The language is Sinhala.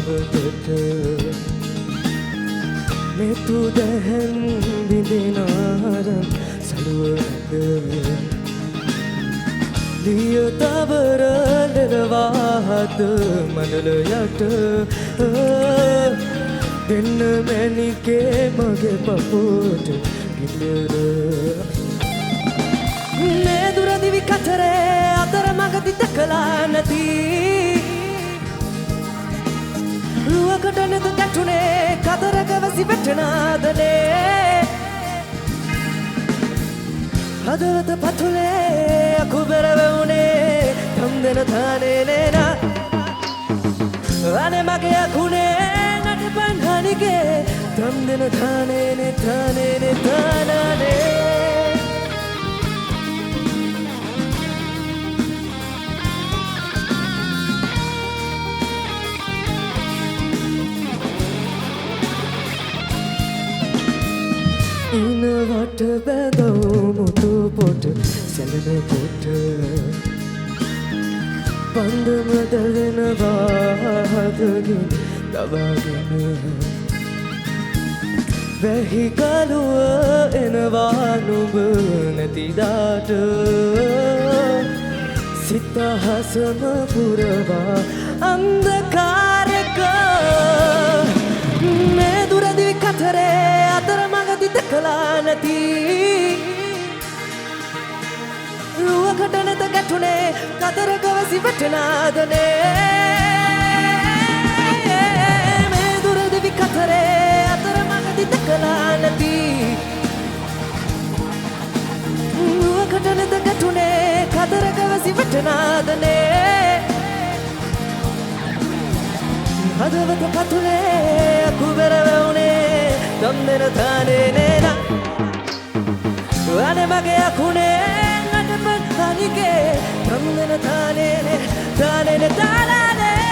හවතට මෙතු දැහැන් බිඳෙනාරම් සලුවද ලිය තවර ලෙලවාහත මඩල යට දෙන්න මැනිකේ මගේ පපුට ගිලර මේ දුරදිවි කතරේ අතර මගදි දැකලා නැති රුවකට නෙත ගැටුනේ කතරක වැසි වැටෙනාදනේ හදවත පතුලේ අකුබර වුණේ තම් දෙන තානේ නේනා අනේ මගේ අකුනේ නටපන් හනිගේ තම් දෙන තානේ නේ තානේ නේ තානානේ ඉනවට බැදව මුතු පොට සැලෙන පොට පන්දම දැවෙනවා හදකින් දවාගෙන වැහි කලුව එනවා නුඹ නැතිදාට සිත හසම පුරවා අන්ධකාරක මේ දුරදිවි කතරේ අතර මගදි දැකලා නැති රුවකට නැත ගැටුනේ කතරක වැසි වැටෙනාදනේ මේ දුරදිවි කතරේ අතර මගදි දැකලා නැති රුවකට නැත ගැටුනේ කතරක වැසි වැටෙනාදනේ හදවත පතුලේ අකුබර වුණේ තම් දෙන තානේ නේනා අනේ මගේ අකුනේ නටපන් හනිගේ තම් දෙන තානේ නේ තානේ නේ තානානේ